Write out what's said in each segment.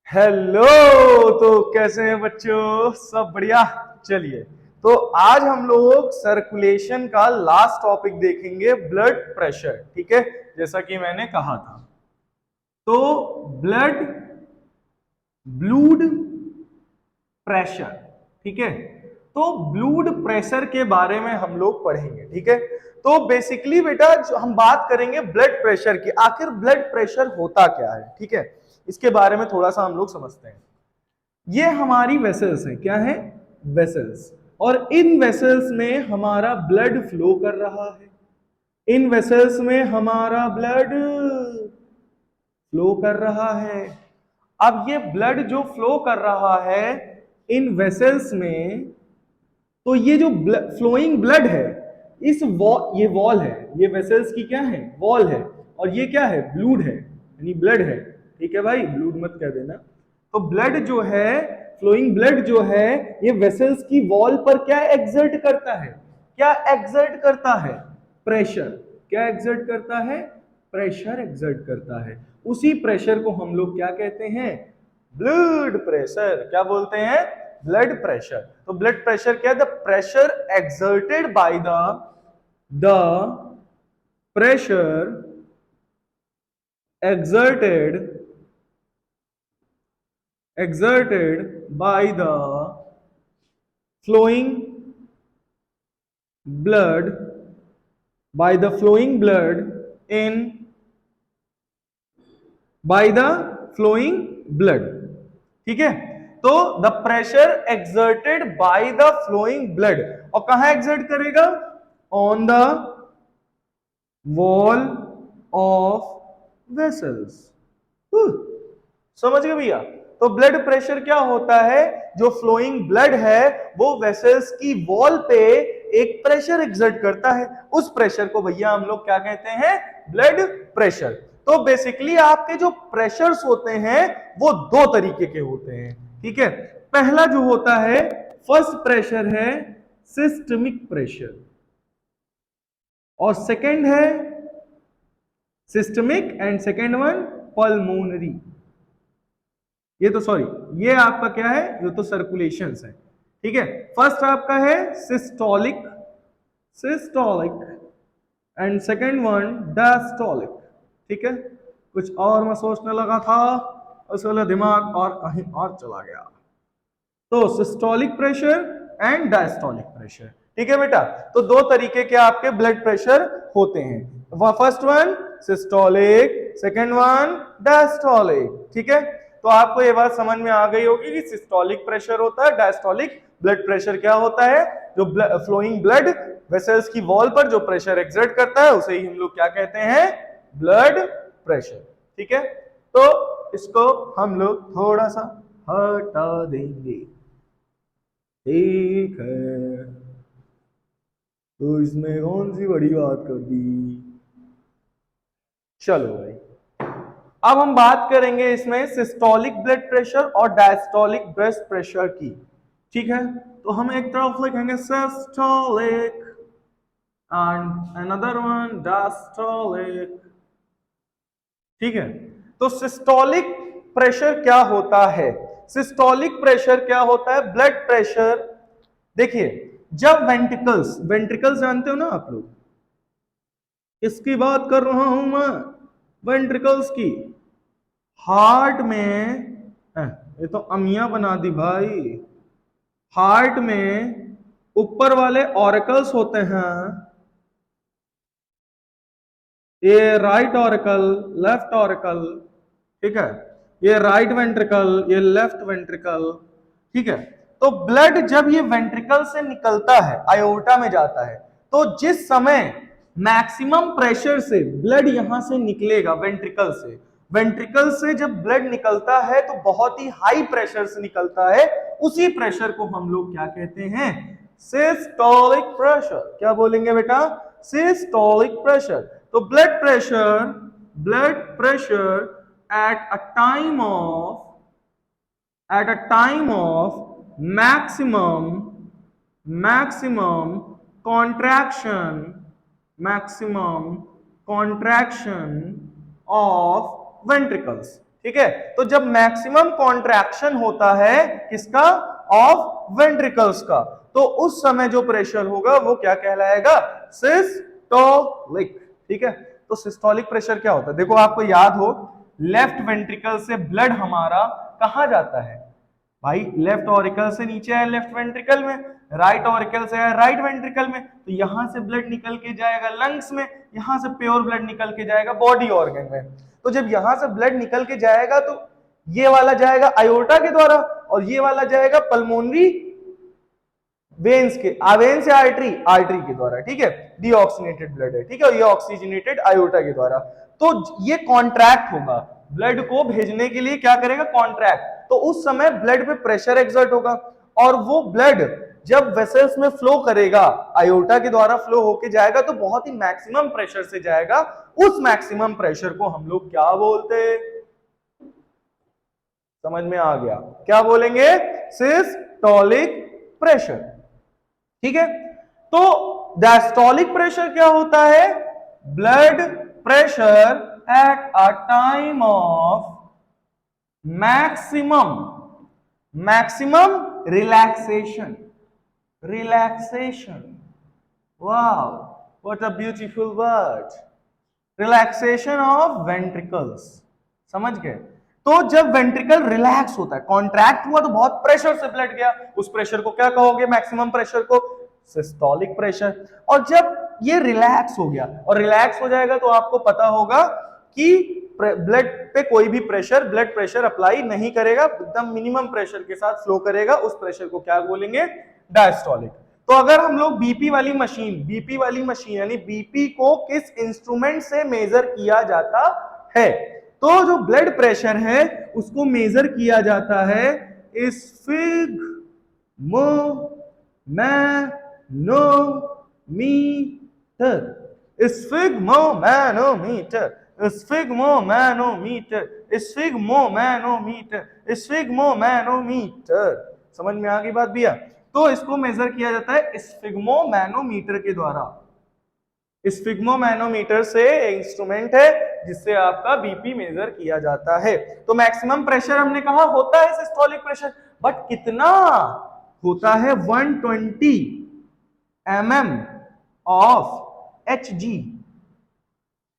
Hello. तो कैसे हैं बच्चों, सब बढ़िया। चलिए, तो आज हम लोग सर्कुलेशन का लास्ट टॉपिक देखेंगे, ब्लड प्रेशर। ठीक है, जैसा कि मैंने कहा था। तो ब्लड ब्लूड प्रेशर, ठीक है। तो ब्लड प्रेशर के बारे में हम लोग पढ़ेंगे, ठीक है। तो बेसिकली बेटा जो हम बात करेंगे ब्लड प्रेशर की, आखिर ब्लड प्रेशर होता क्या है, ठीक है, इसके बारे में थोड़ा सा हम लोग समझते हैं। ये हमारी वेसल्स है, क्या है, वेसल्स। और इन वेसल्स में हमारा ब्लड फ्लो कर रहा है, इन वेसल्स में हमारा ब्लड फ्लो कर रहा है। अब ये ब्लड जो फ्लो कर रहा है इन वेसल्स में, तो ये जो फ्लोइंग ब्लड है, इस ये वॉल है, ये वेसल्स की क्या है, वॉल है। और ये क्या है, ब्लूड है, यानी ब्लड है। ठीक है भाई, ब्लूड मत कह देना। तो ब्लड जो है, फ्लोइंग ब्लड जो है, ये वेसल्स की वॉल पर क्या एक्सर्ट करता है, क्या एक्सर्ट करता है, प्रेशर। क्या एक्सर्ट करता है, प्रेशर एक्सर्ट करता है। उसी प्रेशर को हम लोग क्या कहते हैं, ब्लड प्रेशर। क्या बोलते हैं, ब्लड प्रेशर। तो ब्लड प्रेशर क्या है, the pressure exerted by the pressure exerted by the flowing blood in by the flowing blood, ठीक है। तो the pressure exerted by the flowing blood, और कहां एक्सर्ट करेगा, on the wall of vessels. समझ गए भैया। तो ब्लड प्रेशर क्या होता है, जो फ्लोइंग ब्लड है वो वेसल्स की वॉल पे एक प्रेशर एक्सर्ट करता है, उस प्रेशर को भैया हम लोग क्या कहते हैं, ब्लड प्रेशर। तो बेसिकली आपके जो प्रेशर्स होते हैं वो दो तरीके के होते हैं, ठीक है। पहला जो होता है, फर्स्ट प्रेशर है सिस्टमिक प्रेशर, और सेकंड है systemic and second one pulmonary. ये तो सॉरी, ये आपका क्या है, ये तो सर्कुलेशंस है, ठीक है। फर्स्ट आपका है systolic, systolic and second one diastolic, ठीक है। कुछ और मैं सोचने लगा था, उस वाला दिमाग और कहीं और चला गया। तो systolic pressure and diastolic pressure, ठीक है बेटा। तो दो तरीके के आपके ब्लड प्रेशर होते हैं, first one systolic, second one diastolic, ठीक है। तो आपको ये बात समझ में आ गई होगी कि सिस्टोलिक प्रेशर होता है, डायस्टोलिक ब्लड प्रेशर क्या होता है, जो फ्लोइंग ब्लड वेसल्स की वॉल पर जो प्रेशर एक्सर्ट करता है उसे ही हम लोग क्या कहते हैं, ब्लड प्रेशर, ठीक है। तो इसको हम लोग थोड़ा सा हटा देंगे, ठीक है। तो इसमें कौन सी बड़ी बात कर दी, चलो भाई। अब हम बात करेंगे इसमें सिस्टोलिक ब्लड प्रेशर और डायस्टोलिक ब्लड प्रेशर की, ठीक है। तो हम एक तरफ लिखेंगे systolic and another one diastolic, ठीक है। तो सिस्टोलिक प्रेशर क्या होता है, सिस्टोलिक प्रेशर क्या होता है, ब्लड प्रेशर। देखिए, जब वेंट्रिकल्स, वेंट्रिकल्स जानते हो ना आप लोग, किसकी बात कर रहा हूं मैं, वेंट्रिकल्स की। हार्ट में ये तो अमिया बना दी भाई। हार्ट में ऊपर वाले ऑरिकल्स होते हैं, ये राइट ऑरिकल, लेफ्ट ऑरिकल, ठीक है। ये राइट वेंट्रिकल, ये लेफ्ट वेंट्रिकल, ठीक है। तो ब्लड जब ये वेंट्रिकल से निकलता है, आयोर्टा में जाता है, तो जिस समय मैक्सिमम प्रेशर से ब्लड यहां से निकलेगा वेंट्रिकल से, वेंट्रिकल से जब ब्लड निकलता है तो बहुत ही हाई प्रेशर से निकलता है, उसी प्रेशर को हम लोग क्या कहते हैं, सिस्टोलिक प्रेशर। क्या बोलेंगे बेटा, सिस्टोलिक प्रेशर। तो blood pressure at a time of maximum contraction of ventricles, ठीक है। तो जब मैक्सिमम कॉन्ट्रैक्शन होता है किसका, ऑफ वेंट्रिकल्स का, तो उस समय जो प्रेशर होगा वो क्या कहलाएगा, सिस्टोलिक। ठीक है। तो सिस्टोलिक प्रेशर क्या होता है, देखो आपको याद हो, लेफ्ट वेंट्रिकल से ब्लड हमारा कहां जाता है भाई, लेफ्ट ऑरिकल से नीचे है लेफ्ट वेंट्रिकल में, राइट ऑरिकल से है राइट वेंट्रिकल में, तो यहां से ब्लड निकल के जाएगा लंग्स में, यहां से प्योर ब्लड निकल के जाएगा बॉडी ऑर्गन में। तो जब यहां से ब्लड निकल के जाएगा तो ये वाला जाएगा आयोटा के द्वारा और ये वाला जाएगा पल्मोनरी वेन्स के, वेन से आर्टरी, आर्टरी के द्वारा। ठीक है, डीऑक्सीनेटेड ब्लड है। ठीक है, ये ऑक्सीजनेटेड आयोटा के द्वारा। तो ये कॉन्ट्रैक्ट होगा, ब्लड को भेजने के लिए क्या करेगा, कॉन्ट्रैक्ट। तो उस समय ब्लड पे प्रेशर एक्सर्ट होगा और वो ब्लड जब वेसल्स में फ्लो करेगा, आयोटा के द्वारा फ्लो होके जाएगा, तो बहुत ही मैक्सिमम प्रेशर से जाएगा। उस मैक्सिमम प्रेशर को हम लोग क्या बोलते हैं, समझ में आ गया, क्या बोलेंगे, सिस्टोलिक प्रेशर। ठीक है। तो डायस्टोलिक प्रेशर क्या होता है, blood pressure at a time of maximum relaxation, wow what a beautiful word, relaxation of ventricles. समझ गए। तो जब वेंट्रिकल रिलैक्स होता है, कॉन्ट्रैक्ट हुआ तो बहुत प्रेशर से ब्लड गया, उस प्रेशर को क्या कहोगे, मैक्सिमम प्रेशर को सिस्टोलिक प्रेशर। और जब ये रिलैक्स हो गया, और रिलैक्स हो जाएगा तो आपको पता होगा कि ब्लड पे कोई भी प्रेशर, ब्लड प्रेशर अप्लाई नहीं करेगा, एकदम मिनिमम प्रेशर के साथ फ्लो करेगा, उस प्रेशर को क्या बोलेंगे, डायस्टोलिक। तो अगर हम लोग बीपी वाली मशीन यानी बीपी को किस इंस्ट्रूमेंट से मेजर किया जाता है, तो जो ब्लड प्रेशर है उसको मेजर किया जाता है स्फिग्मोमैनोमीटर। समझ में आ गई बात भैया। तो इसको मेजर किया जाता है स्फिग्मोमैनोमीटर के द्वारा। स्फिग्मोमैनोमीटर से इंस्ट्रूमेंट है जिससे आपका बीपी मेजर किया जाता है। तो मैक्सिमम प्रेशर हमने कहा होता है सिस्टोलिक प्रेशर, बट कितना होता है, 120 mm of Hg।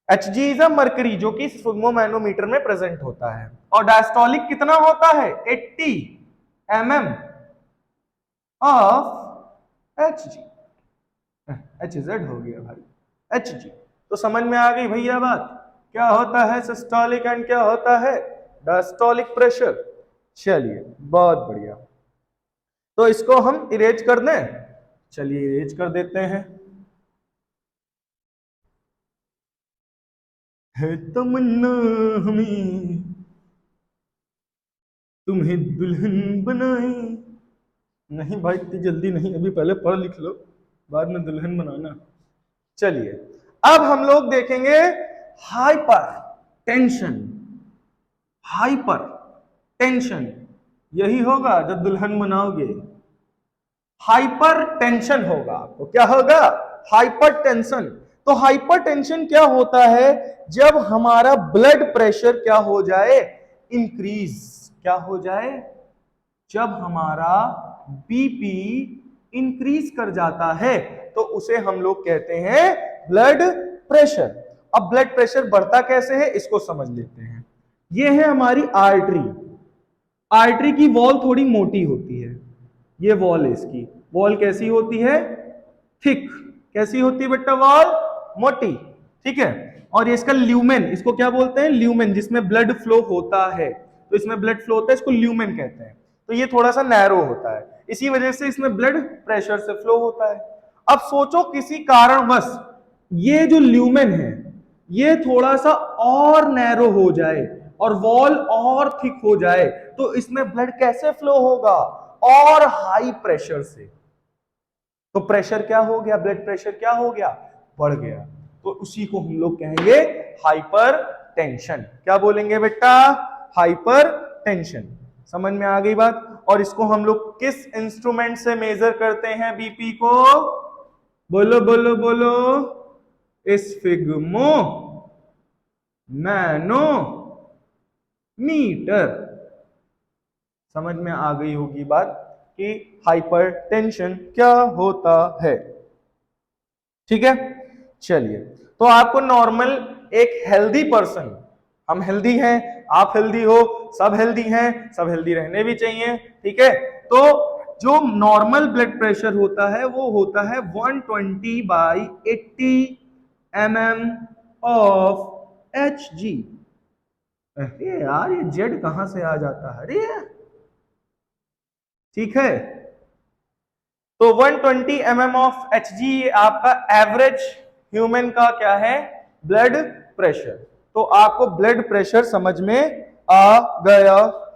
Hg is a mercury जो कि स्फिग्मोमैनोमीटर में प्रेजेंट होता है। और डायस्टोलिक कितना होता है, 80 mm ऑफ Hg। HZ हो गया भाई, Hg। तो समझ में आ गई भैया बात, क्या होता है सिस्टोलिक एंड क्या होता है डायस्टोलिक प्रेशर। चलिए बहुत बढ़िया। तो इसको हम इरेज कर दें, चलिए इरेज कर देते हैं। है तमन्ना हमें तुम्हें दुल्हन बनाए, नहीं भाई इतनी जल्दी नहीं, अभी पहले पढ़ लिख लो, बाद में दुल्हन बनाना। चलिए अब हम लोग देखेंगे हाइपर टेंशन, यही होगा जब दुल्हन बनाओगे, हाइपर टेंशन होगा आपको, क्या होगा, हाइपर टेंशन। तो हाइपर टेंशन क्या होता है, जब हमारा ब्लड प्रेशर क्या हो जाए, इंक्रीज, क्या हो जाए, जब हमारा बीपी इंक्रीज कर जाता है तो उसे हम लोग कहते हैं ब्लड प्रेशर। अब ब्लड प्रेशर बढ़ता कैसे है इसको समझ लेते हैं। ये है हमारी आर्टरी, आर्टरी की वॉल थोड़ी मोटी होती है, ये वॉल है इसकी, वॉल कैसी होती है, थिक, कैसी होती है बेटा, वॉल मोटी। ठीक है। और ये इसका ल्यूमेन, इसको क्या बोलते हैं, ल्यूमेन, जिसमें ब्लड फ्लो होता है, तो इसमें ब्लड फ्लो होता है, इसको ल्यूमेन कहते हैं। तो ये थोड़ा सा नैरो होता है, इसी वजह से इसमें ब्लड प्रेशर से फ्लो होता है। अब सोचो किसी कारणवश ये जो ल्यूमेन है ये थोड़ा सा और नैरो हो जाए और वॉल और थिक हो जाए, तो इसमें ब्लड कैसे फ्लो होगा, और हाई प्रेशर से। तो प्रेशर क्या हो गया, ब्लड प्रेशर क्या हो गया, बढ़ गया। तो उसी को हम लोग कहेंगे हाइपर टेंशन। क्या बोलेंगे बेटा, हाइपर टेंशन। समझ में आ गई बात। और इसको हम लोग किस इंस्ट्रूमेंट से मेजर करते हैं बीपी को, बोलो बोलो बोलो, स्फिग्मो मैनो मीटर। समझ में आ गई होगी बात कि हाइपरटेंशन क्या होता है। ठीक है, चलिए। तो आपको नॉर्मल एक हेल्दी पर्सन, हम हेल्दी हैं, आप हेल्दी हो, सब हेल्दी हैं, सब हेल्दी रहने भी चाहिए, ठीक है। तो जो नॉर्मल ब्लड प्रेशर होता है वो होता है 120/80 mm ऑफ Hg। अरे यार ये जेड कहां से आ जाता है, अरे ठीक है। तो 120 mm ऑफ Hg आपका एवरेज ह्यूमन का क्या है, ब्लड प्रेशर। तो आपको ब्लड प्रेशर समझ में आ गया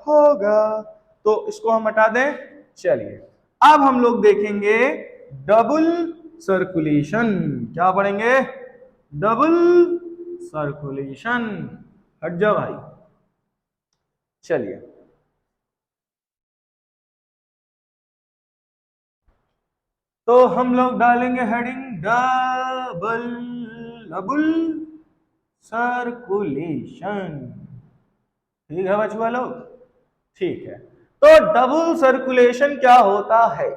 होगा, तो इसको हम हटा दें। चलिए अब हम लोग देखेंगे डबल सर्कुलेशन। क्या पढ़ेंगे, डबल सर्कुलेशन। हट जाओ भाई। चलिए तो हम लोग डालेंगे हेडिंग डबल, डबल सर्कुलेशन। ठीक है बच्चों लोग, ठीक है। तो डबल सर्कुलेशन क्या होता है,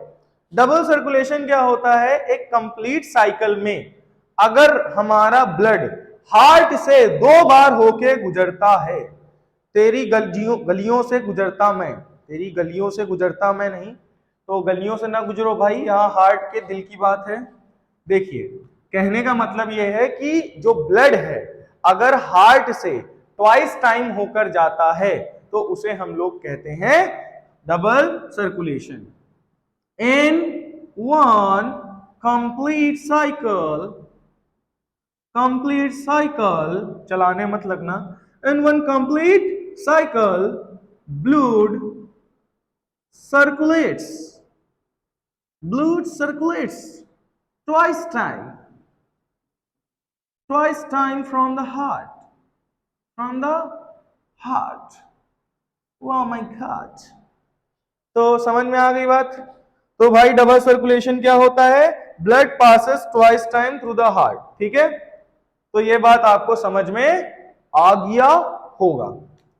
डबल सर्कुलेशन क्या होता है, एक कंप्लीट साइकिल में अगर हमारा ब्लड हार्ट से 2 बार होके गुजरता है, तेरी गलियों से गुजरता मैं, तेरी गलियों से गुजरता मैं नहीं, तो गलियों से ना गुजरो भाई, यहाँ हार्ट के दिल की बात है। देखिए कहने का मतलब यह है कि जो ब्लड है अगर हार्ट से ट्वाइस टाइम होकर जाता है तो उसे हम लोग कहते हैं double circulation. In one complete cycle, complete cycle, चलाने मत लगना, in one complete cycle blood circulates, blood circulates twice time, twice time from the heart, from the heart. Oh my God. तो समझ में आ गई बात। तो भाई डबल सर्कुलेशन क्या होता है, blood passes twice time through the heart, ठीक है। तो ये बात आपको समझ में आ गया होगा।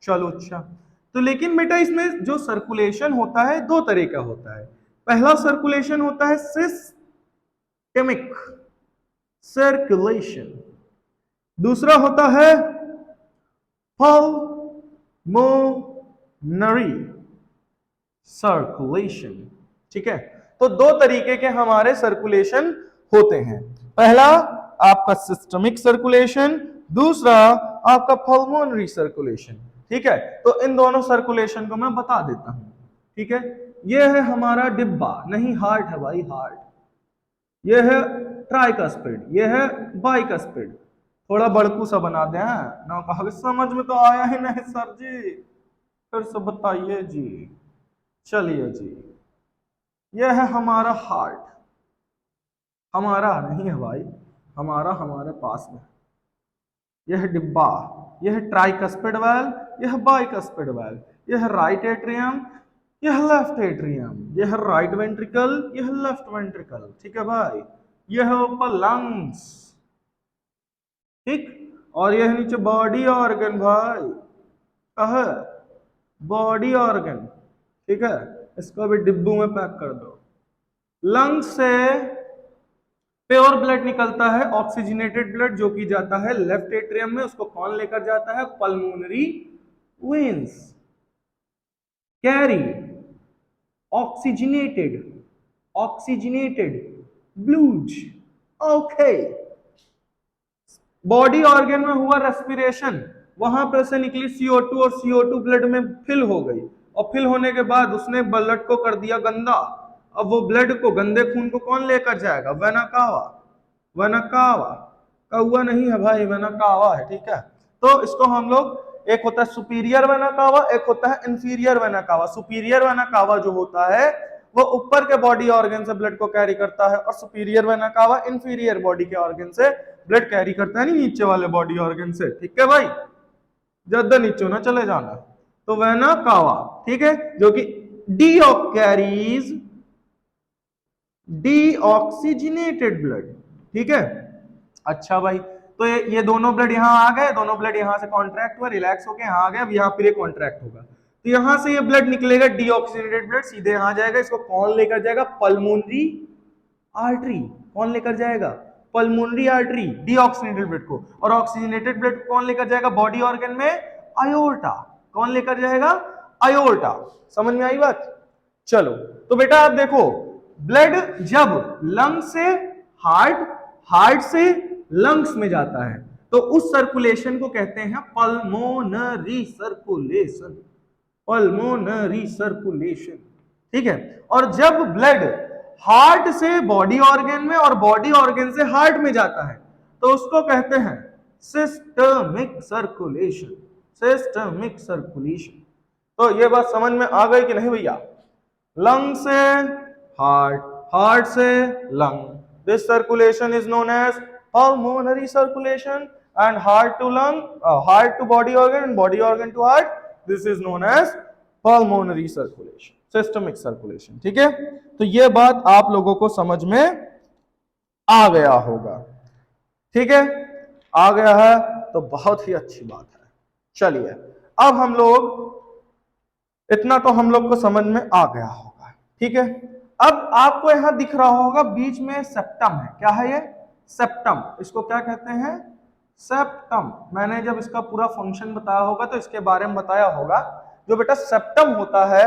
चलो अच्छा, तो लेकिन बेटा इसमें जो सर्कुलेशन होता है 2 तरह का होता है। पहला सर्कुलेशन होता है सिस्टेमिक सर्कुलेशन, दूसरा होता है पल्मोनरी सर्कुलेशन, ठीक है। तो 2 तरीके के हमारे सर्कुलेशन होते हैं, पहला आपका सिस्टमिक सर्कुलेशन, दूसरा आपका पल्मोनरी सर्कुलेशन, ठीक है। तो इन दोनों सर्कुलेशन को मैं बता देता हूं, ठीक है। यह है हमारा डिब्बा, नहीं हार्ट है भाई, हार्ट। यह है ट्राइकस्पिड, यह है बाइकस्पिड। थोड़ा बड़कू सा बना दे ना, कहा समझ में तो आया ही नहीं सर जी, फिर से बताइए जी। चलिए जी, यह है हमारा हार्ट, हमारा नहीं है भाई, हमारा हमारे पास में। यह डिब्बा, यह ट्राइकस्पिड वाल्व, यह बाइकस्पिड वाल्व, यह राइट एट्रियम, यह लेफ्ट एट्रियम, यह राइट वेंट्रिकल, यह लेफ्ट वेंट्रिकल, ठीक है भाई। यह ऊपर लंग्स, ठीक, और यह नीचे बॉडी ऑर्गन भाई, कहा बॉडी ऑर्गन, ठीक है। इसको भी डिब्बू में पैक कर दो। लंग्स से प्योर ब्लड निकलता है, ऑक्सीजनेटेड ब्लड, जो कि जाता है लेफ्ट एट्रियम में, उसको कौन लेकर जाता है, pulmonary veins carry oxygenated, oxygenated blues, okay. Body organ में हुआ रेस्पिरेशन, वहां पर से निकली CO2 और CO2 ब्लड में फिल हो गई, और फिल होने के बाद उसने ब्लड को कर दिया गंदा। अब वो ब्लड को, गंदे खून को कौन लेकर जाएगा, वेना कावा, वेना कावा, कौआ नहीं है भाई, वेना कावा है, ठीक है। तो इसको हम लोग, एक होता है सुपीरियर वेना कावा, एक होता है inferior vena cava. Superior vena cava जो होता है वो ऊपर के बॉडी ऑर्गन से ब्लड को कैरी करता है, और superior vena cava inferior body के ऑर्गन से ब्लड कैरी करता है, नहीं नीचे वाले बॉडी ऑर्गन से, ठीक है भाई, ज्यादा नीचे ना चले जाना। तो वेना कावा, ठीक है, जो कि कैरीज डीऑक्सीजनेटेड ब्लड, ठीक है। अच्छा भाई, तो ये दोनों ब्लड यहाँ आ गए, दोनों ब्लड यहाँ से कॉन्ट्रैक्ट हुआ, रिलैक्स होके यहाँ आ गया, अब यहाँ फिर ये कॉन्ट्रैक्ट होगा, तो यहाँ से ये ब्लड निकलेगा डीऑक्सीजनेटेड ब्लड, सीधे यहाँ जाएगा, इसको कौन लेकर जाएगा? Pulmonary artery. कौन लेकर जाएगा? पल्मोनरी आर्टरी, डीऑक्सीजनेटेड ब्लड को। और ऑक्सीजनेटेड ब्लड को कौन लेकर जाएगा बॉडी ऑर्गन में? आयोर्टा। कौन लेकर जाएगा? आयोर्टा। समझ में आई बात? चलो, तो बेटा आप देखो, ब्लड जब लंग से हार्ट, हार्ट से लंग्स में जाता है, तो उस सर्कुलेशन को कहते हैं पल्मोनरी सर्कुलेशन। पल्मोनरी सर्कुलेशन, ठीक है। और जब ब्लड हार्ट से बॉडी ऑर्गन में और बॉडी ऑर्गन से हार्ट में जाता है, तो उसको कहते हैं सिस्टमिक सर्कुलेशन। Systemic circulation. तो ये बात समझ में आ गई कि नहीं भैया? लंग से हार्ट, हार्ट से lung, this circulation is known as pulmonary circulation, and heart to lung, heart to body organ and body organ to heart, this is known as pulmonary circulation, systemic circulation, ठीक है। तो ये बात आप लोगों को समझ में आ गया होगा, ठीक है, आ गया है तो बहुत ही अच्छी बात है। चलिए अब हम लोग, इतना तो हम लोग को समझ में आ गया होगा, ठीक है। अब आपको यहां दिख रहा होगा बीच में सेप्टम है, क्या है ये? सेप्टम। इसको क्या कहते हैं? सेप्टम। मैंने जब इसका पूरा फंक्शन बताया होगा तो इसके बारे में बताया होगा। जो बेटा सेप्टम होता है,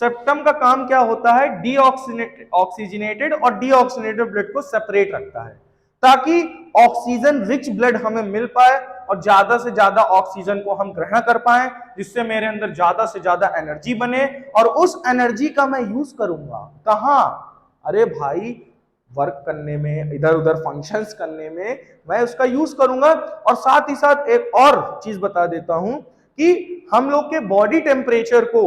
सेप्टम का काम क्या होता है? ऑक्सीजनेटेड और डीऑक्सीजनेटेड ब्लड को सेपरेट रखता है, ताकि ऑक्सीजन रिच ब्लड हमें मिल पाए और ज्यादा से ज्यादा ऑक्सीजन को हम ग्रहण कर पाए, जिससे मेरे अंदर ज्यादा से ज्यादा एनर्जी बने, और उस एनर्जी का मैं यूज करूंगा कहां? अरे भाई, वर्क करने में, इधर उधर फंक्शंस करने में मैं उसका यूज करूंगा। और साथ ही साथ एक और चीज बता देता हूं कि हम लोग के बॉडी टेम्परेचर को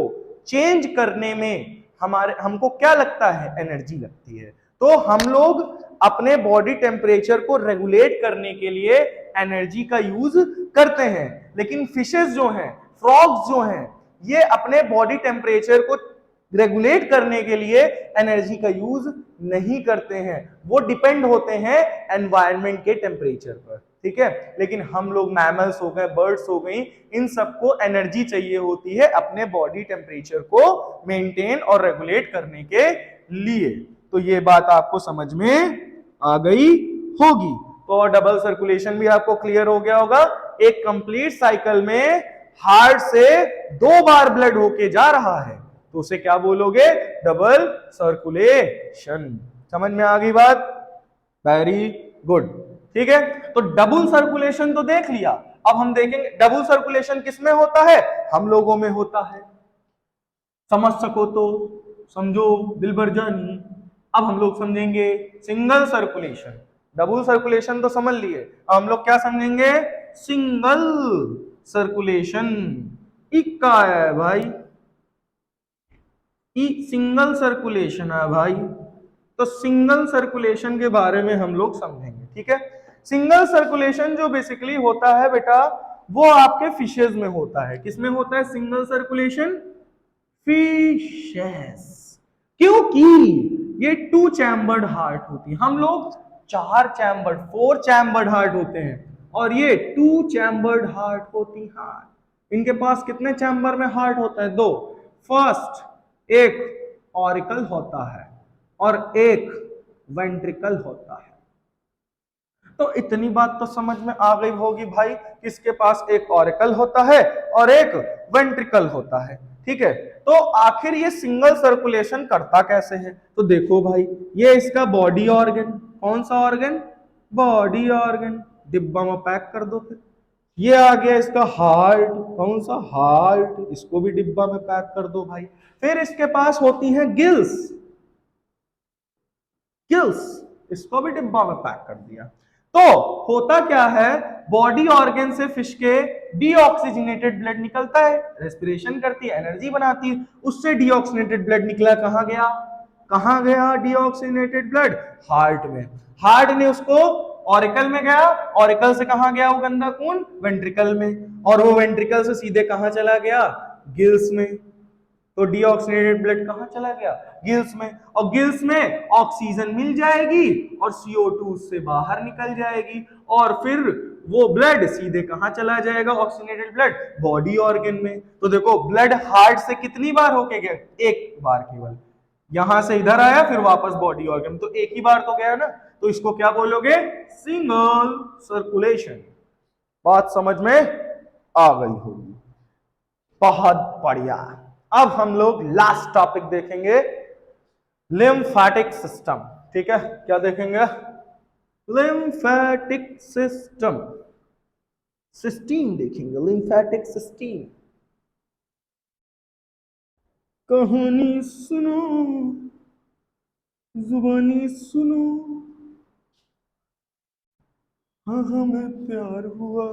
चेंज करने में हमको क्या लगता है? एनर्जी लगती है। तो हम लोग अपने बॉडी टेम्परेचर को रेगुलेट करने के लिए एनर्जी का यूज करते हैं, लेकिन फिशेस जो हैं, फ्रॉग्स जो हैं, ये अपने बॉडी टेम्परेचर को रेगुलेट करने के लिए एनर्जी का यूज नहीं करते हैं, वो डिपेंड होते हैं एनवायरनमेंट के टेम्परेचर पर, ठीक है। लेकिन हम लोग मैमल्स हो गए, बर्ड्स हो गई, इन सबको एनर्जी चाहिए होती है अपने बॉडी टेम्परेचर को मेंटेन और रेगुलेट करने के लिए। तो ये बात आपको समझ में आ गई होगी। तो डबल सर्कुलेशन भी आपको क्लियर हो गया होगा। एक कंप्लीट साइकिल में हार्ट से 2 बार ब्लड होके जा रहा है, तो उसे क्या बोलोगे? Double circulation. समझ में आ गई बात? वेरी गुड, ठीक है। तो डबल सर्कुलेशन तो देख लिया, अब हम देखेंगे डबल सर्कुलेशन किसमें होता है? हम लोगों में होता है। समझ सको तो समझो दिलबर जानी। अब हम लोग समझेंगे सिंगल सर्कुलेशन। डबल सर्कुलेशन तो समझ लिए, अब हम लोग क्या समझेंगे? Single circulation. इक्का है भाई, सिंगल सर्कुलेशन है भाई। तो सिंगल सर्कुलेशन के बारे में हम लोग समझेंगे, ठीक है। सिंगल सर्कुलेशन जो बेसिकली होता है बेटा, वो आपके फिशेज में होता है। किसमें होता है सिंगल सर्कुलेशन? फिशेस। क्योंकि ये 2 चैम्बर्ड हार्ट होती है। हम लोग 4 चैम्बर्ड, 4 चैम्बर्ड हार्ट होते हैं, और ये 2 चैम्बर्ड हार्ट होती है। इनके पास कितने चैम्बर में हार्ट होता है? 2। फर्स्ट एक ऑरिकल होता है और एक वेंट्रिकल होता है। तो इतनी बात तो समझ में आ गई होगी भाई, किसके पास एक ऑरिकल होता है और एक वेंट्रिकल होता है, ठीक है। तो आखिर ये सिंगल सर्कुलेशन करता कैसे है? तो देखो भाई, ये इसका बॉडी ऑर्गन, कौन सा ऑर्गन? Body organ. डिब्बा में पैक कर दो फिर। ये आ गया इसका हार्ट, कौन सा? हार्ट। इसको भी डिब्बा में पैक कर दो भाई। फिर इसके पास होती है गिल्स, गिल्स, इसको भी डिब्बा में पैक कर दिया। तो होता क्या है, बॉडी ऑर्गन से फिश के डीऑक्सीजनेटेड ब्लड निकलता है, रेस्पिरेशन करती है, एनर्जी बनाती है, उससे डीऑक्सीजनेटेड ब्लड निकला, कहां गया? कहां गया डीऑक्सीजनेटेड ब्लड? हार्ट में। हार्ट ने उसको ऑरिकल में गया, ऑरिकल से कहां गया वो गंदा खून? वेंट्रिकल में, और वो वेंट्रिकल से सीधे कहां चला गया? गिल्स में। तो डीऑक्सीजनेटेड ब्लड कहां चला गया? गिल्स में। और गिल्स में ऑक्सीजन मिल जाएगी और CO2 उससे बाहर निकल जाएगी, और फिर वो ब्लड सीधे कहां चला जाएगा, ऑक्सीजनेटेड ब्लड बॉडी ऑर्गन में। तो देखो ब्लड हार्ट से कितनी बार होके गया, एक बार केवल, यहां से इधर आया फिर वापस बॉडी ऑर्गन, तो एक ही बार तो गया ना, तो इसको क्या बोलोगे, सिंगल सर्कुलेशन। बात समझ में आ गई होगी, बहुत बढ़िया। अब हम लोग लास्ट टॉपिक देखेंगे, लिम्फेटिक सिस्टम। ठीक है, क्या देखेंगे, लिम्फेटिक सिस्टम, सिस्टीम देखेंगे, लिम्फेटिक सिस्टीम। कहानी सुनो, जुबानी सुनो, हाँ हमें प्यार हुआ,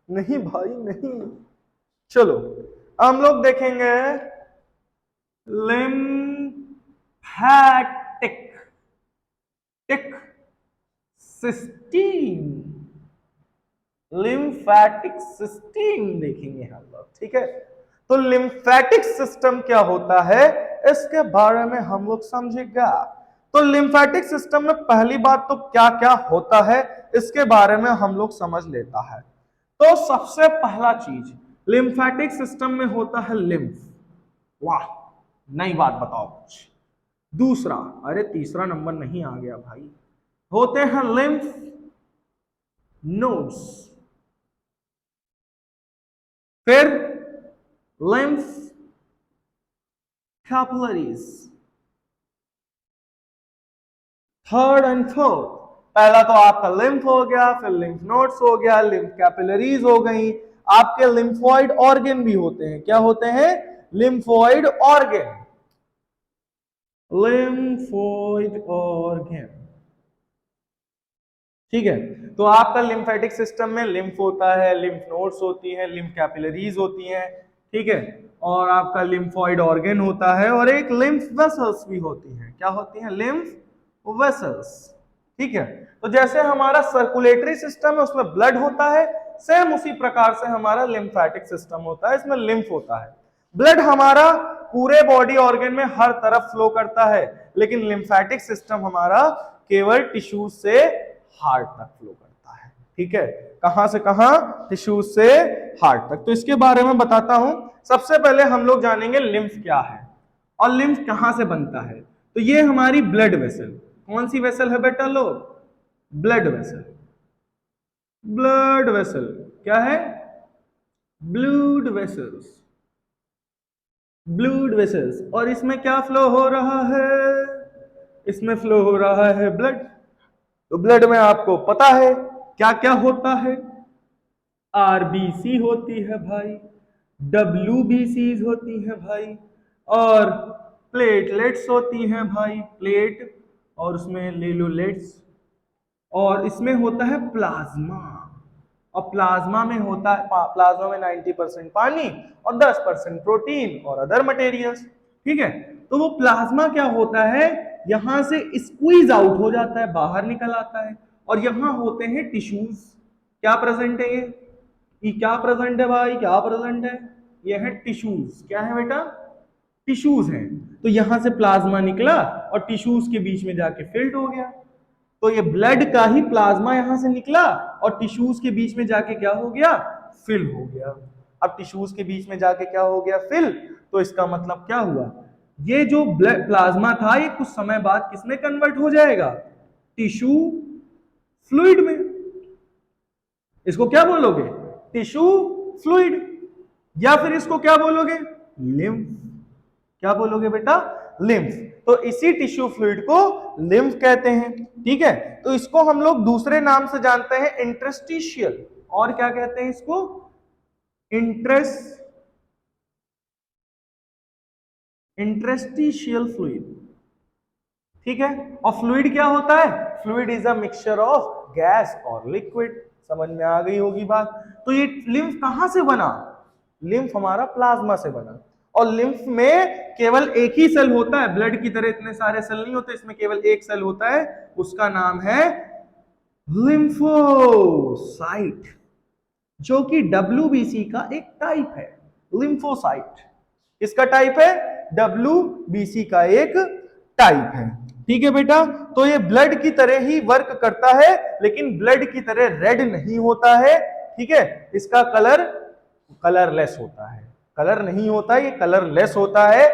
नहीं भाई नहीं। चलो हम लोग देखेंगे लिम्फेटिक सिस्टीम, लिम्फेटिक सिस्टम देखेंगे हम लोग। ठीक है, तो लिम्फेटिक सिस्टम क्या होता है इसके बारे में हम लोग समझेगा। तो लिम्फेटिक सिस्टम में पहली बात तो क्या क्या होता है इसके बारे में हम लोग समझ लेता है। तो सबसे पहला चीज लिम्फेटिक सिस्टम में होता है लिम्फ। वाह, नई बात बताओ कुछ। दूसरा, अरे तीसरा नंबर नहीं आ गया भाई, होते हैं लिम्फ नोड्स, फिर lymph capillaries, third and fourth. पहला तो आपका लिम्फ हो गया, फिर लिम्फ नोड्स हो गया, लिम्फ कैपिलरीज हो गई, आपके लिम्फोइड ऑर्गन भी होते हैं। क्या होते हैं, लिम्फोइड ऑर्गन, लिम्फोइड ऑर्गन। ठीक है, तो आपका लिम्फेटिक सिस्टम में लिम्फ होता है, लिम्फ नोड्स होती है, लिम्फ कैपिलरीज होती हैं, ठीक है, और आपका लिम्फोइड ऑर्गन होता है, और एक लिम्फ वेसल्स भी होती हैं। क्या होती हैं, लिम्फ वेसल्स। ठीक है, तो जैसे हमारा सर्कुलेटरी सिस्टम है उसमें ब्लड होता है, सेम उसी प्रकार से हमारा लिम्फेटिक सिस्टम होता है, इसमें लिम्फ होता है। ब्लड हमारा पूरे बॉडी ऑर्गन में हर तरफ फ्लो करता है, लेकिन लिम्फेटिक सिस्टम हमारा केवल टिश्यू से हार्ट तक फ्लो करता है। ठीक है, कहां से कहां, टिश्यू से हार्ट तक। तो इसके बारे में बताता हूं। सबसे पहले हम लोग जानेंगे लिम्फ क्या है और लिम्फ कहां से बनता है। तो ये हमारी ब्लड वेसल, कौन सी वेसल है बेटा लोग, ब्लड वेसल। ब्लड वेसल क्या है, ब्लड वेसल्स, ब्लड वेसल्स। और इसमें क्या फ्लो हो रहा है, इसमें फ्लो हो रहा है ब्लड। तो ब्लड में आपको पता है क्या क्या होता है, आरबीसी होती है भाई, डब्ल्यूबीसीज होती है भाई, और प्लेटलेट्स होती हैं भाई, प्लेट, और उसमें लेलोलेट्स, और इसमें होता है प्लाज्मा। और प्लाज्मा में होता है, प्लाज्मा में 90% पानी और 10% प्रोटीन और अदर मटेरियल्स। ठीक है, तो वो प्लाज्मा क्या होता है, यहां से स्क्वीज आउट हो जाता है, बाहर निकल आता है, और यहां होते हैं टिश्यूज। क्या प्रेजेंट है, ये क्या प्रेजेंट है भाई, क्या प्रेजेंट है, ये है टिश्यूज। क्या है बेटा, टिश्यूज हैं। तो यहां से प्लाज्मा निकला और टिश्यूज के बीच में जाके फिल्ड हो गया। तो ये ब्लड का ही प्लाज्मा यहां से निकला और टिश्यूज के बीच में जाके क्या हो गया, फिल हो गया। अब टिश्यूज के बीच में जाके क्या हो गया, फिल। तो इसका मतलब क्या हुआ, ये जो ब्लड प्लाज्मा था ये कुछ समय बाद किसमें कन्वर्ट हो जाएगा, टिश्यू फ्लूइड में। इसको क्या बोलोगे, टिश्यू फ्लूइड, या फिर इसको क्या बोलोगे, लिम्फ। क्या बोलोगे बेटा, लिम्फ। तो इसी टिश्यू फ्लूइड को लिम्फ कहते हैं। ठीक है, तो इसको हम लोग दूसरे नाम से जानते हैं इंटरस्टिशियल, और क्या कहते हैं इसको, इंटरस्टिशियल फ्लूइड। ठीक है, और फ्लूइड क्या होता है, fluid is a mixture of gas और लिक्विड। समझ में आ गई होगी बात। तो ये लिम्फ कहां से बना, लिम्फ हमारा प्लाज्मा से बना, और लिम्फ में केवल एक ही सेल होता है, ब्लड की तरह इतने सारे सेल नहीं होते, इसमें केवल एक सेल होता है, उसका नाम है लिम्फोसाइट, जो कि डब्ल्यूबीसी का एक टाइप है। लिम्फोसाइट किसका टाइप है, डब्ल्यूबीसी का एक टाइप है। ठीक है बेटा, तो ये ब्लड की तरह ही वर्क करता है, लेकिन ब्लड की तरह रेड नहीं होता है। ठीक है, इसका कलर कलरलेस होता है, कलर नहीं होता, ये कलरलेस होता है।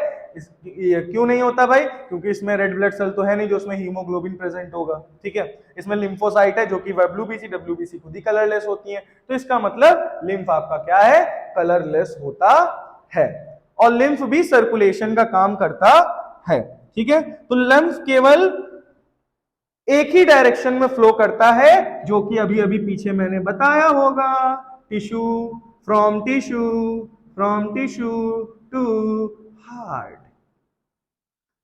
ये क्यों नहीं होता भाई? क्योंकि इसमें रेड ब्लड सेल तो है नहीं जो उसमें हीमोग्लोबिन प्रेजेंट होगा। ठीक है, इसमें लिम्फोसाइट है जो कि डब्ल्यूबीसी खुद ही कलरलेस होती है। तो इसका मतलब लिम्फ आपका क्या है? कलरलेस होता है। और लिम्फ भी सर्कुलेशन का काम करता है। ठीक है, तो लिम्फ केवल एक ही डायरेक्शन में फ्लो करता है, जो कि अभी अभी पीछे मैंने बताया होगा, tissue from tissue to heart.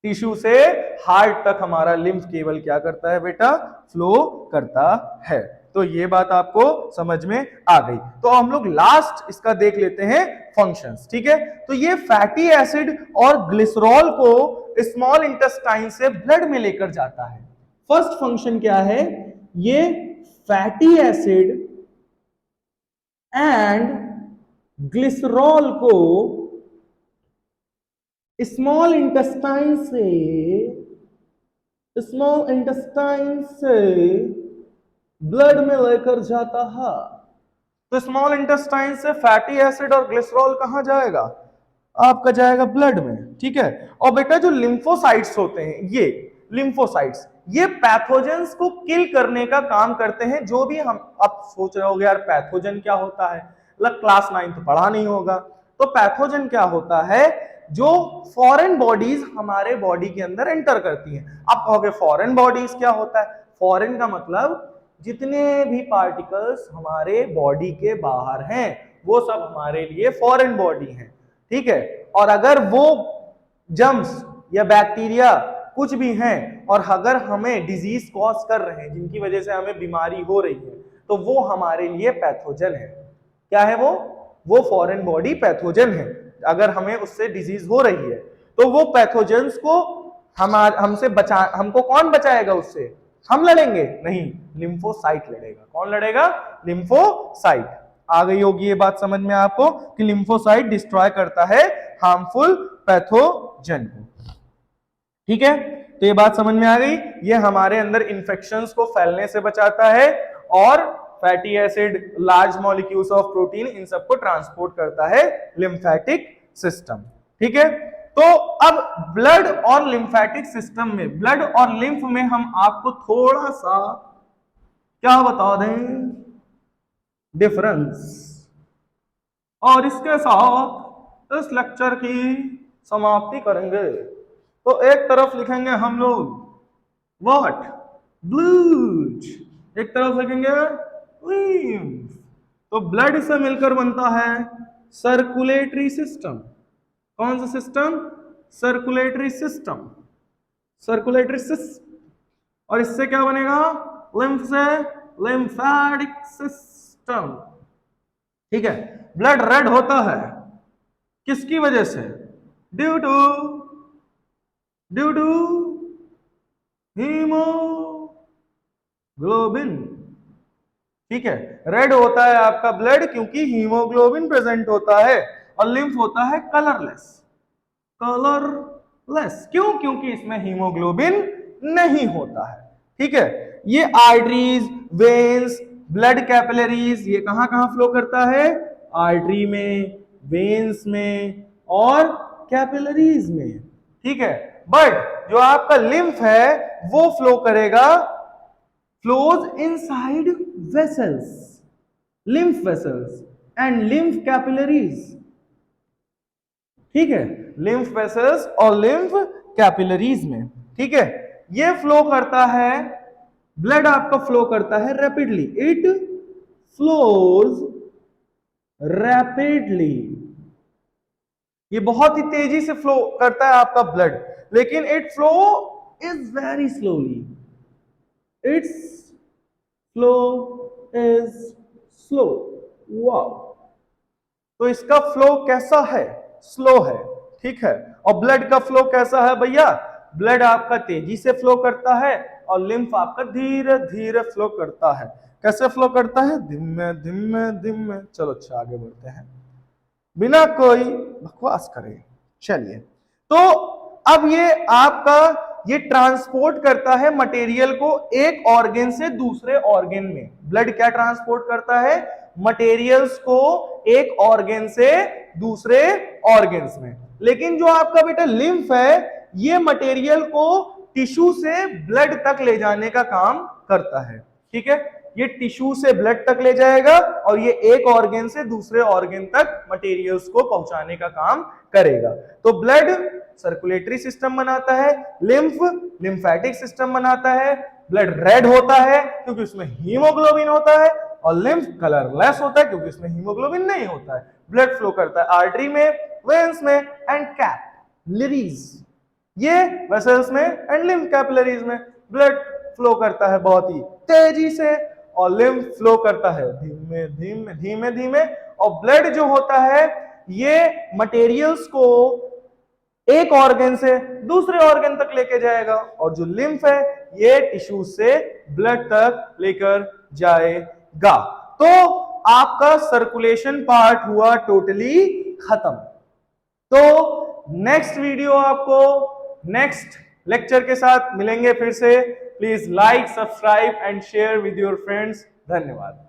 Tissue से हार्ट तक हमारा लिम्फ केवल क्या करता है बेटा? फ्लो करता है। तो ये बात आपको समझ में आ गई। तो हम लोग लास्ट इसका देख लेते हैं फंक्शंस। ठीक है, तो ये फैटी एसिड और ग्लिसरॉल को स्मॉल इंटेस्टाइन से ब्लड में लेकर जाता है। फर्स्ट फंक्शन क्या है? ये फैटी एसिड एंड ग्लिसरॉल को स्मॉल इंटेस्टाइन से ब्लड में लेकर जाता है। तो स्मॉल इंटेस्टाइन से फैटी एसिड और ग्लिसरॉल कहां जाएगा? आपका जाएगा ब्लड में। ठीक है, और बेटा जो लिम्फोसाइट्स होते हैं, ये लिम्फोसाइट्स ये पैथोजेंस को किल करने का काम करते हैं। जो भी हम अब सोच रहे होगे यार पैथोजन क्या होता है, मतलब क्लास 9 तो पढ़ा नहीं होगा। तो पैथोजन क्या होता है? जो फॉरेन बॉडीज हमारे बॉडी के अंदर एंटर करती हैं। आप कहोगे फॉरेन बॉडीज क्या होता है? फॉरेन का मतलब जितने भी पार्टिकल्स हमारे बॉडी के बाहर हैं वो सब हमारे लिए फॉरेन बॉडी हैं। ठीक है, और अगर वो जर्म्स या बैक्टीरिया कुछ भी हैं और अगर हमें डिजीज कॉज कर रहे हैं, जिनकी वजह से हमें बीमारी हो रही है, तो वो हमारे लिए पैथोजन है। क्या है वो फॉरेन बॉडी पैथोजन है। अगर हमें उससे डिजीज हो रही है तो वो पैथोजेंस को हमसे हमको कौन बचाएगा? उससे हम लड़ेंगे? नहीं, लिम्फोसाइट लड़ेगा। कौन लड़ेगा? लिम्फोसाइट। आ गई होगी ये बात समझ में आपको कि लिम्फोसाइट डिस्ट्रॉय करता है हार्मफुल पैथोजन को। ठीक है, तो ये बात समझ में आ गई। ये हमारे अंदर इंफेक्शंस को फैलने से बचाता है और fatty acid, large molecules of protein, इन सबको ट्रांसपोर्ट करता है लिम्फेटिक सिस्टम। ठीक है, तो अब ब्लड और लिम्फेटिक सिस्टम में, ब्लड और लिम्फ में हम आपको थोड़ा सा क्या बता दें? डिफरेंस। और इसके साथ इस लेक्चर की समाप्ति करेंगे। तो एक तरफ लिखेंगे हम लोग व्हाट? ब्लड। एक तरफ लिखेंगे लिम्फ। तो ब्लड से मिलकर बनता है सर्कुलेटरी सिस्टम। कौन सा system? Circulatory system. Circulatory system. और इससे क्या बनेगा? लिम्फ से लिम्फेटिक सिस्टम। ठीक है, ब्लड रेड होता है किसकी वजह से? Due to haemoglobin. ठीक है, रेड होता है आपका ब्लड क्योंकि हीमोग्लोबिन प्रेजेंट होता है। और लिम्फ होता है कलरलेस। कलरलेस क्यों? क्योंकि इसमें हीमोग्लोबिन नहीं होता है। ठीक है, ये आर्टरीज, वेन्स, ब्लड कैपिलरीज, ये कहां कहां फ्लो करता है? आर्टरी में, वेन्स में और कैपिलरीज में। ठीक है, बट जो आपका लिम्फ है वो फ्लो करेगा, flows inside vessels, lymph vessels and lymph capillaries. ठीक है, लिम्फ वेसल्स और लिम्फ कैपिलरीज में। ठीक है, ये फ्लो करता है, ब्लड आपका फ्लो करता है रैपिडली। It flows rapidly. ये बहुत ही तेजी से फ्लो करता है आपका ब्लड, लेकिन it flow is very slowly. It's flow is slow. Wow, तो इसका फ्लो कैसा है? स्लो है। ठीक है, और ब्लड का फ्लो कैसा है भैया? ब्लड आपका तेजी से फ्लो करता है और लिम्फ आपका धीरे धीरे फ्लो करता है। कैसे फ्लो करता है? धीमे धीमे धीमे। चलो अच्छा आगे बढ़ते हैं बिना कोई बकवास करे। चलिए, तो अब ये आपका ये ट्रांसपोर्ट करता है मटेरियल को एक ऑर्गन से दूसरे ऑर्गन में। ब्लड क्या ट्रांसपोर्ट करता है? मटेरियल्स को एक ऑर्गन से दूसरे ऑर्गन्स में। लेकिन जो आपका बेटा लिम्फ है, ये मटेरियल को टिश्यू से ब्लड तक ले जाने का काम करता है। ठीक है, ये टिश्यू से ब्लड तक ले जाएगा और ये एक ऑर्गन से दूसरे ऑर्गन तक मटेरियल्स को पहुंचाने का काम करेगा। तो ब्लड सर्कुलेटरी सिस्टम बनाता है, लिम्फ लिम्फेटिक सिस्टम बनाता है। ब्लड रेड होता है क्योंकि उसमें हीमोग्लोबिन होता है, और लिम्फ कलरलेस होता है क्योंकि उसमें हीमोग्लोबिन नहीं होता है। ब्लड फ्लो करता है आर्टरी में, वेन्स में एंड कैपिलरीज, ये वेसल्स में एंड लिम्फ कैपिलरीज में। ब्लड फ्लो करता है बहुत ही तेजी से और लिम्फ फ्लो करता है धीमे धीमे धीमे धीमे। और ब्लड जो होता है ये मटेरियल्स को एक ऑर्गन से दूसरे ऑर्गन तक लेके जाएगा, और जो लिम्फ है ये टिश्यू से ब्लड तक लेकर जाएगा। तो आपका सर्कुलेशन पार्ट हुआ टोटली खत्म। तो नेक्स्ट वीडियो आपको नेक्स्ट लेक्चर के साथ मिलेंगे फिर से। Please like, subscribe and share with your friends. धन्यवाद।